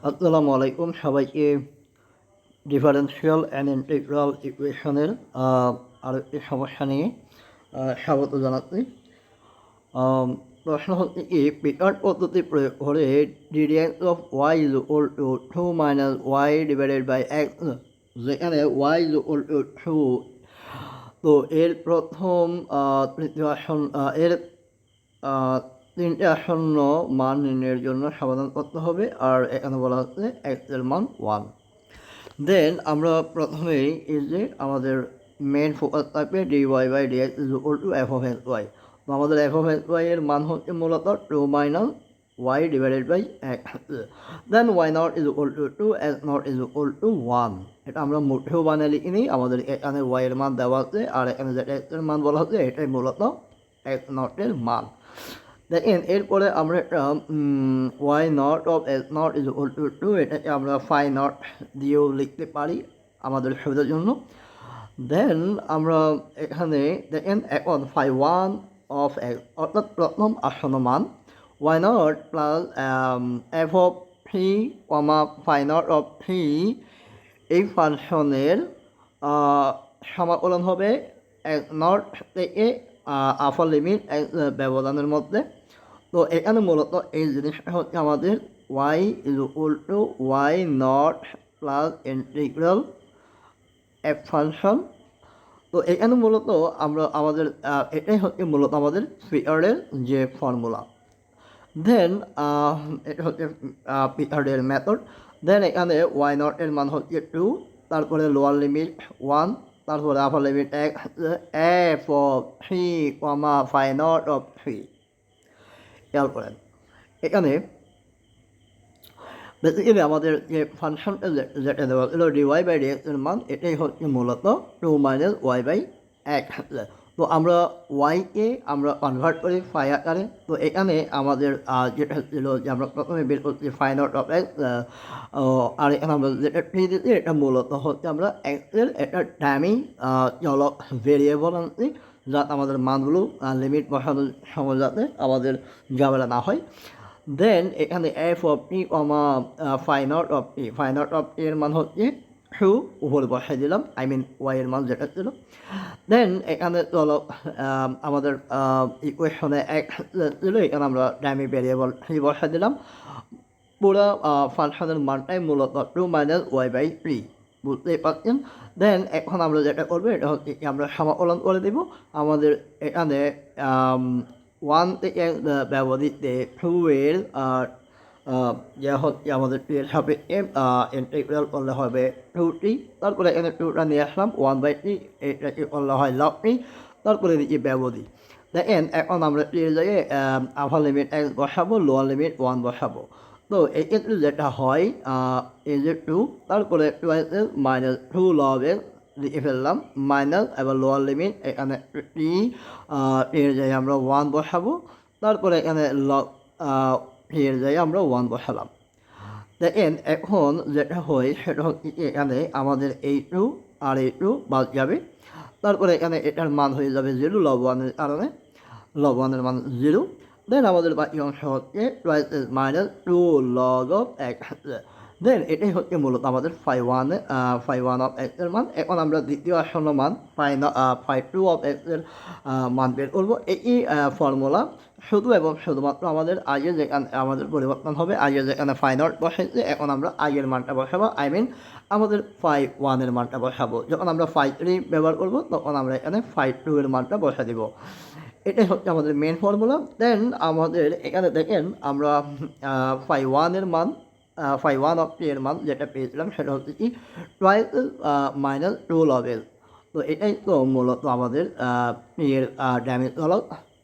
আসসালামু আলাইকুম সবাইকে ডিফারেনশিয়াল অ্যান্ড ইন্টিগ্রাল ইকুয়েশনের আরেকটি সমস্যা নিয়ে স্বাগত জানাচ্ছি। প্রশ্ন হচ্ছে কি পিকার্ড পদ্ধতি প্রয়োগ করে d d x of y is equal to 2 minus y divided by x, যেখানে ওয়াই ইজ ইকুয়াল টু 2। তো এর প্রথম তৃতীয় আসন এর তিনটে আসন্ন মান নির্ণয়ের জন্য সমাধান করতে হবে, আর এখানে বলা হচ্ছে এক্স এর মান 1। দেন আমরা প্রথমেই এই যে আমাদের মেন ফোকাস থাকবে d y by d x is equal to f of x y. তো আমাদের এফ অফ এক্স ওয়াই এর মান হচ্ছে মূলত 2 minus y divided by x. Then y nought is equal to 2, x nought is equal to 1। এটা আমরা মুঠেও বানিয়ে লিখিনি, আমাদের এখানে ওয়াই এর মান দেওয়া আছে আর এখানে যেটা এক্স এর মান বলা হচ্ছে এটাই মূলত এক্স নটের মান। দেখেন এরপরে আমরা একটা y nought of s nought is equal to 2, এটাকে আমরা ফাই নট দিয়েও লিখতে পারি আমাদের সুবিধার জন্য। দেন আমরা এখানে দেখেন এখন ফাই ওয়ান অফ এক্স অর্থাৎ প্রথম আসন্ন মান y nought plus f of three comma phi not of three, এই ফাংশনের সমাকলন হবে এক্স নট থেকে আপার লিমিট এক্স ব্যবধানের মধ্যে। তো এখানে মূলত এই জিনিসটা হচ্ছে আমাদের y is equal to y nought plus integral f function. তো এখানে মূলত আমরা আমাদের এটাই হচ্ছে মূলত আমাদের পিকার্ডের যে ফর্মুলা। দেন এটা হচ্ছে পিকার্ডের মেথড। দেন এখানে ওয়াই নট এর মান হচ্ছে 2, তারপরে লোয়ার লিমিট 1, তারপরে upper limit f of 3 comma phi not of 3। খেয়াল করেন এখানে বেসিক্যালি আমাদের যে ফাংশনটা যেটা দেওয়া ছিল d y by d x এর মান এটাই হচ্ছে মূলত 2 মাইনাস ওয়াই বাই এক্স। তো আমরা ওয়াইকে আমরা কনভার্ট করি ফাই আকারে। তো এখানে আমাদের যেটা ছিল যে আমরা প্রথমে বের করছি ফাই নট অফ এক্স, আর এখানে আমরা যেটা থ্রি দিচ্ছি এটা মূলত হচ্ছে আমরা এক্সের একটা টাইমিং চলক ভেরিয়েবল আনছি, যাতে আমাদের মানগুলো লিমিট বসানোর সময় যাতে আমাদের ঝামেলা না হয়। দেন এখানে f of t comma phi not of t, phi not of t এর মান হচ্ছে 2, উপরে বসাই দিলাম, আই মিন ওয়াই এর মান যেটা ছিল। দেন এখানে চলো আমাদের ইকুয়েশনে এক্স ছিল, এখানে আমরা ডাইনামিক ভ্যারিয়েবল 3 বসাই দিলাম। পুরো ফাংশনের মানটাই মূলত 2 মাইনাস ওয়াই বাই 3, বুঝতেই পারছেন। দেন এখন আমরা যেটা করবো এটা হচ্ছে আমরা সমাকলন করে দেব আমাদের এখানে 1 থেকে ব্যবহৃত 2 এর যা হচ্ছে আমাদের 2 এর সাপেক্ষে ইন্টিগ্রাল করলে হবে 2t, তারপরে এখানে 2টা নিয়ে আসলাম 1/3, এটাকে করলে হয় লগ টি, তারপরে দিকে ব্যবধি। দেখেন এখন আমরা 2 এর জায়গায় আপার লিমিট x বসাবো, লোয়ার লিমিট 1 বসাবো। তো এক্ষেত্রে যেটা হয় এই যে 2, তারপরে 12 মাইনাস 2 লগ এক্স লিখে ফেললাম, মাইনাস এবার লোয়ার লিমিট এখানে টি, এর জায়গায় আমরা 1 বসাবো, তারপরে এখানে লগ এর জায়গায় আমরা 1 বসালাম। দেখেন এখন যেটা হয় সেটা হচ্ছে এখানে আমাদের এই 2 আর এই 2 বাদ যাবে, তারপরে এখানে এটার মান হয়ে যাবে 0 লগ 1-এর কারণে, লগ 1-এর মান 0। দেন আমাদের বাকি অংশ হচ্ছে মাইনাস 2 লগ অফ এক্স। দেন এটাই হচ্ছে মূলত আমাদের ফাই ওয়ান অফ এক্স এর মান। এখন আমরা দ্বিতীয় আসন্ন মান ফাই টু অফ এক্স এর মান বের করবো। এই ফর্মুলা শুধু এবং শুধুমাত্র আমাদের আগে যেখানে আমাদের পরিবর্তন হবে, আগে যেখানে ফাই নট বসাইছে এখন আমরা আগের মানটা বসাবো, আই মিন আমাদের ফাই ওয়ানের মানটা বসাবো। যখন আমরা ফাই 3 ব্যবহার করবো তখন আমরা এখানে ফাই 2 এর মানটা বসা দিব। এটাই হচ্ছে আমাদের মেন ফর্মুলা। দেন আমাদের এখানে দেখেন আমরা ফাই ওয়ানের মান, ফাই ওয়ান অফ টি এর মান যেটা পেয়েছিলাম সেটা হচ্ছে কি 12 মাইনাস 2 লগ এল। তো এটাই তো মূলত আমাদের এর ড্যামেজ হলো।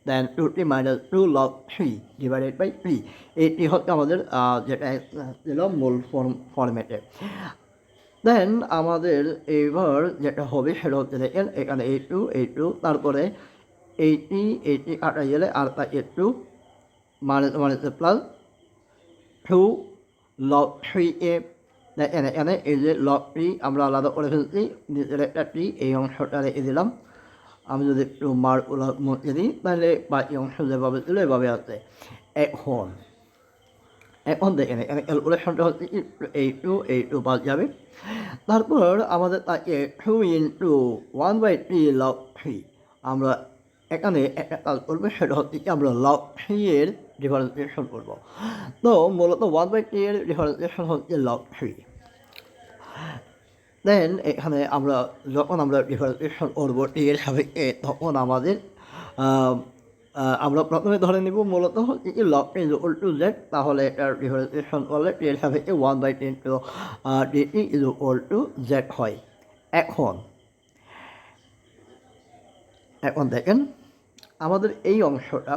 Then 2t minus 2 log 3 divided by 3, এটি হচ্ছে আমাদের যেটা ছিল মূল ফর্মেটে। দেন আমাদের এবার যেটা হবে সেটা হচ্ছে দেখেন এখানে এই টু তারপরে এইটি কাটা গেলে আর তা একটু মানে প্লাস 2 লগ 3 দেখেন এখানে এই যে লগ 3 আমরা আলাদা করে ফেলছি, নিচের একটা টি এই অংশটা রেখে দিলাম। আমি যদি একটু মার্কগুলো মুছে দিই তাহলে বাকি অংশ যেভাবে ছিল এভাবে আছে। এখন এখন দেখেন এখানে ক্যালকুলেশনটা হচ্ছে কি এই টু বাদ যাবে। তারপর আমাদের থাকে 2 × 1/3 log 3। আমরা এখানে একটা কাজ করবো, সেটা হচ্ছে কি আমরা log 3 এর ডিফারেন্সিয়েশন করবো। তো মূলত 1/3 এর ডিফারেন্সিয়েশন হচ্ছে log 3। দেন এখানে আমরা যখন আমরা ডিফারেন্সিয়েশন করবো টি এর সাপেক্ষে, তখন আমাদের আমরা প্রথমে ধরে নিব মূলত হচ্ছে কি log is equal to z. তাহলে এটার ডিফারেন্সিয়েশন করলে টি এর সাপেক্ষে 1/10 d t is equal to z হয়। এখন দেখেন আমাদের এই অংশটা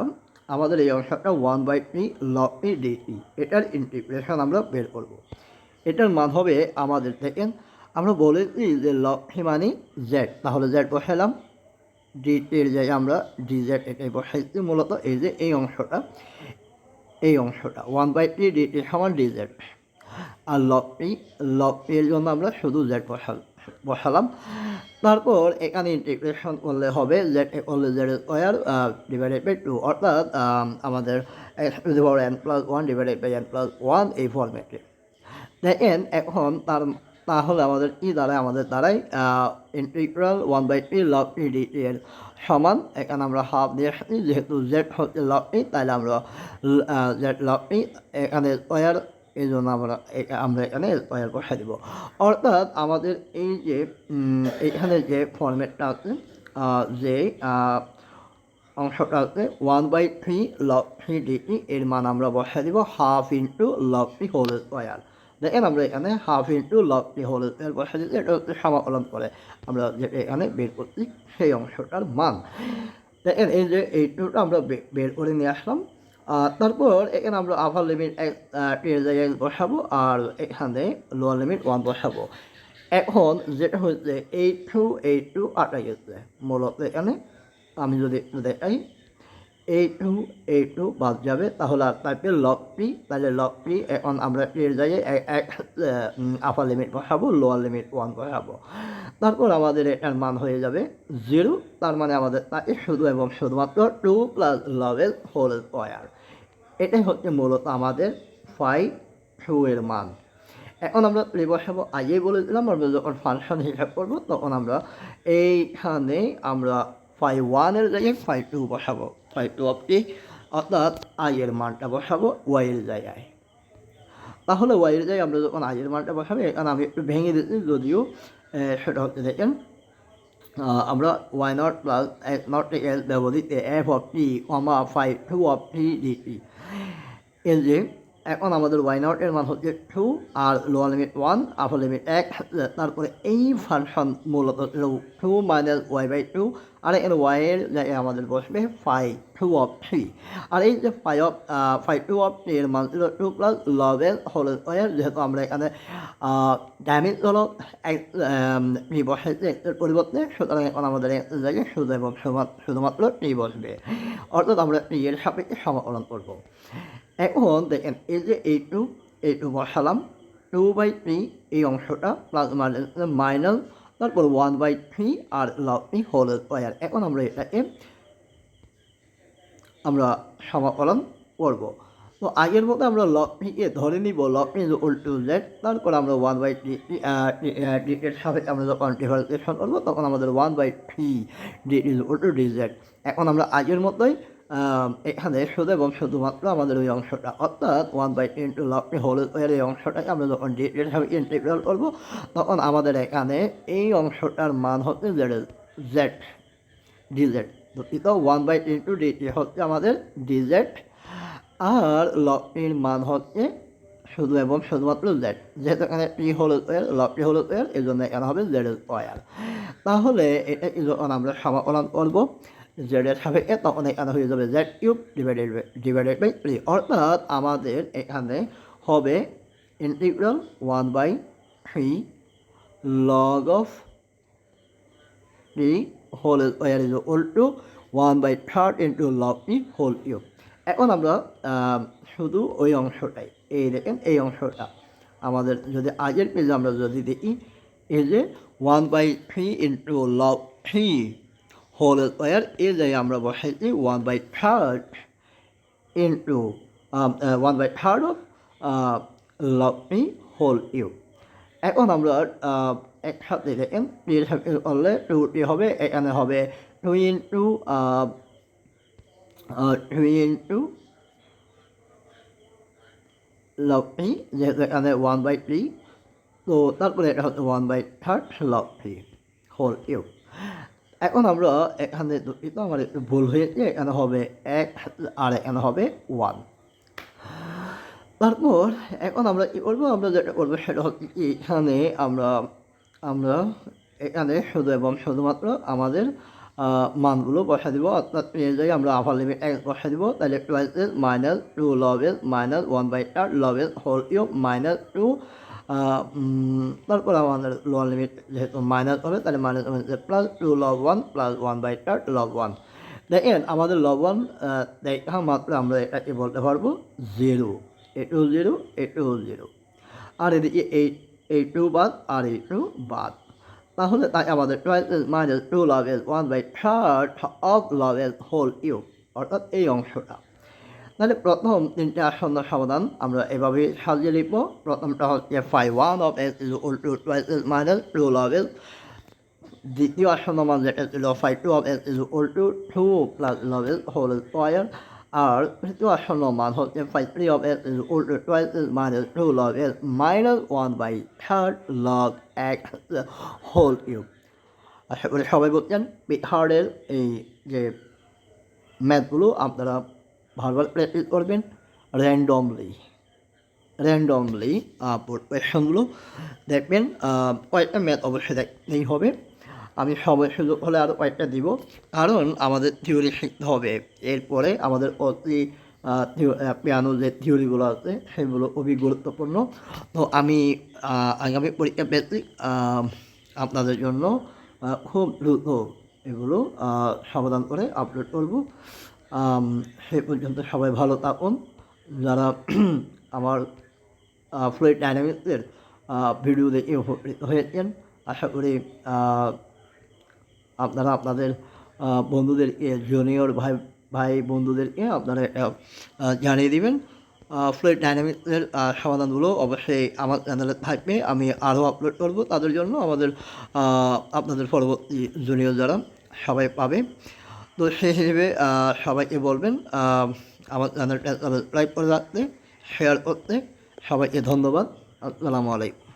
1/3 লগ ই ডিটি, এটার ইন্টিগ্রেশন আমরা বের করব। এটার মান হবে আমাদের দেখেন আমরা বলেছি যে লগ মানে জেড, তাহলে জেড বসালাম, ডিটির জায়গায় আমরা ডিজেড এটাই বসাইছি। মূলত এই যে এই অংশটা 1/3 ডিটি সমান ডিজেড। আর লগ এর জন্য আমরা শুধু জেড বসালাম। তারপর এখানে ইন্টিগ্রেশন করলে হবে জেড করলে জেড স্কোয়ার ডিভাইডেড বাই 2, অর্থাৎ আমাদের n+1 ডিভাইডেড বাই n+1 এই ফর্মেটে। দেখেন এখন তাহলে আমাদের কি দাঁড়ায়, আমাদের দাঁড়ায় ইন্টিগ্রাল 1/3 লগ ডিটি এর সমান। এখানে আমরা হাফ দিয়ে আসছি, যেহেতু জেড হচ্ছে লগ ই, তাহলে আমরা জেড লগ ই এখানে স্কোয়ার, এই জন্য আমরা এখানে স্কোয়ার বসাই দিব। অর্থাৎ আমাদের এই যে এখানে যে ফর্মেটটা আছে, যে অংশটা আছে 1/3 লগ 3 ডিটি, এর মান আমরা বসাই দিব half into log t whole square. দেখেন আমরা এখানে half into log t whole square বসাই দিচ্ছি, এটা হচ্ছে সমাকলন করে আমরা যেটা এখানে বের করছি সেই অংশটার মান। দেখেন এই যে এইটুকু আমরা বের করে নিয়ে আসলাম। তারপর এখানে আমরা আপার লিমিট এর জায়গায় বসাবো, আর এখানে লোয়ার লিমিট 1 বসাবো। এখন যেটা হচ্ছে 8 আটা গেছে মূলত এখানে। আমি যদি দেখাই 8 বাদ যাবে, তাহলে আর থাকবে লগ টি। তাহলে লগ টি এখন আমরা এর জায়গায় আপার লিমিট বসাবো, লোয়ার লিমিট 1 বসাবো। তারপর আমাদের এটার মান হয়ে যাবে 0। তার মানে আমাদের তাকে শুধু এবং শুধুমাত্র 2 + log হোল স্কোয়ার। এটাই হচ্ছে মূলত আমাদের 5 এর মান। এখন আমরা বসাবো, আগেই বলেছিলাম আমরা যখন ফাংশন হিসাব করবো তখন আমরা এইখানে আমরা 5 এর জায়গায় 5 বসাবো, 5 অফ টি, অর্থাৎ এর মানটা বসাবো এর জায়গায়। তাহলে এর জায়গায় আমরা যখন এর মানটা বসাবো, এখানে আমি একটু ভেঙে দিচ্ছি, যদিও সেটা হচ্ছে দেখেন আমরা y0 + x0 এল ব্যবহৃত f of t, 5 of t d t. এর যে এখন আমাদের y0 এর মান হচ্ছে 2, আর লোয়ার লিমিট 1, আপার লিমিট 1। তারপরে এই ফাংশন মূলত 2 - y/2, আর এখানে y এর জায়গায় আমাদের বসবে 5 অফ 3। আর এই যে 5 অফ 3 এর মান ছিল 2 + log হোল স্কোয়ার। যেহেতু আমরা এখানে ডাইমেনশনাল বসাইছি এর পরিবর্তে, সুতরাং এখন আমাদের জায়গায় শুধু এবং শুধুমাত্র টি বসবে, অর্থাৎ আমরা টি এর সাপেক্ষে সমাকলন করবো। এখন দেখেন এই যে এইটু বসালাম, 2/3 এই অংশটা প্লাস মাইনাস, তারপর 1/3 আর লগ টি হোল স্কোয়ার। এখন আমরা এটাকে আমরা সমাকলন করব। তো আগের মতো আমরা লগ টিকে ধরে নিব log T equal to Z. তারপর আমরা 1/3 এর সাপেক্ষে আমরা যখন ডিফারেন্সিয়েশন করবো, তখন আমাদের 1/3 ডি ইকুয়াল টু ডিজেড। এখন আমরা আগের মতোই এখানে শুধু এবং শুধুমাত্র আমাদের ওই অংশটা, অর্থাৎ 1/3 লগ টি হোল স্কোয়ার এই অংশটাকে আমরা যখন ডি এর সাপেক্ষে ইন্টিগ্রাল করবো, তখন আমাদের এখানে এই অংশটার মান হচ্ছে জেড ডিজেড। দুঃখিত, 1/3 ডিটি হচ্ছে আমাদের ডিজেড, আর লগ টির মান হচ্ছে শুধু এবং শুধুমাত্র জেড। যেহেতু এখানে টি whole square, log t whole square, এই জন্য এখানে হবে জেড স্কোয়ার। তাহলে এটা যখন আমরা সমাকলন করবো জেডের সাপেক্ষে, তখন এখানে হয়ে যাবে z³ ডিভাইডেড বাই 3, অর্থাৎ আমাদের এখানে হবে integral 1/3 log of t whole square is equal to 1/3 into log t whole cube. এখন আমরা শুধু ওই অংশটাই, এই দেখেন এই অংশটা আমাদের যদি আগের পেজে আমরা যদি দেখি, এই যে 1/3 ইন্টু লগ 3 হোল স্কোয়ার, এর জায়গায় আমরা বসাইছি 1/3 into 1/3 of love me whole u. এখন আমরা একসাথে দেখেন করলে টুটি হবে, এখানে হবে 3 লাভ মি, যেহেতু এখানে 1/3, তো তারপরে এটা হচ্ছে 1/3 লাভ মি হোল ইউ। এখন আমরা এখানে দুঃখিত, আমার একটু ভুল হয়েছে, এখানে হবে 1 আর এখানে হবে 1। তারপর এখন আমরা কী করবো, আমরা যেটা করবো সেটা হচ্ছে কি, এখানে আমরা আমরা এখানে শুধু এবং শুধুমাত্র আমাদের মানগুলো বসা দিব, অর্থাৎ পেয়ে যাই আমরা আপার লিমিট 1 বসা দিব, তাহলে 12 মাইনাস 2 লবেল মাইনাস 1/3 লবেল হোল কিউব মাইনাস 2, তারপর আমাদের লোয়ার লিমিট যেহেতু মাইনাস হবে, তাহলে মাইনাস প্লাস 2 লব 1 প্লাস 1/3 লব 1। দেখেন আমাদের লব 1 দেখা মাত্র আমরা এটাকে বলতে পারবো 0, এটু 0, এটু 0, আর এদিকে এই 2 বাদ আর এই 2 বাদ। তাহলে তাই আমাদের 12 মাইনাস 2 লবেল 1/3 অফ লবেল হোল কিউব, অর্থাৎ এই অংশটা। তাহলে প্রথম তিনটে আসন্ন সমাধান আমরা এভাবে সাজিয়ে লিখব। প্রথমটা হচ্ছে φ1 of x is equal to 12 minus 2 লব x। দ্বিতীয় আসন্ন মান যেটা ছিল φ2 of x is equal to 2 plus লব x হোল স্কোয়ার। আর তৃতীয় আসন্ন মান হচ্ছে φ3 of x is equal to 12 minus 2 লব x মাইনাস 1/3 লব x হোল কিউব। আশা করি সবাই বলছেন বিহারের এই যে ম্যাথগুলো আপনারা ভালোভাবে প্র্যাকটিস করবেন। র্যান্ডমলি কোয়েশনগুলো দেখবেন। কয়েকটা ম্যাথ অবশ্যই দেখতেই হবে, আমি সময় সুযোগ হলে আরও কয়েকটা দিব, কারণ আমাদের থিওরি শিখতে হবে। এরপরে আমাদের অতি পিয়ানো যে থিওরিগুলো আছে সেগুলো খুবই গুরুত্বপূর্ণ। তো আমি আগামী পরীক্ষা বেসিক আপনাদের জন্য খুব দ্রুত এগুলো সমাধান করে আপলোড করব। সে পর্যন্ত সবাই ভালো থাকুন। যারা আমার ফ্লুইড ডাইনামিক্সের ভিডিও দেখে উপকৃত হয়েছেন, আশা করি আপনারা আপনাদের বন্ধুদেরকে, জুনিয়র ভাই বন্ধুদেরকে আপনারা জানিয়ে দিবেন। ফ্লুইড ডাইনামিক্সের সমাধানগুলো অবশ্যই আমার চ্যানেলে থাকবে, আমি আরও আপলোড করব তাদের জন্য। আপনাদের পরবর্তী জুনিয়র যারা সবাই পাবে। তো সেই হিসেবে সবাইকে বলবেন আমার চ্যানেলটা সাবস্ক্রাইব করে রাখতে, শেয়ার করতে। সবাইকে ধন্যবাদ। আসসালামু আলাইকুম।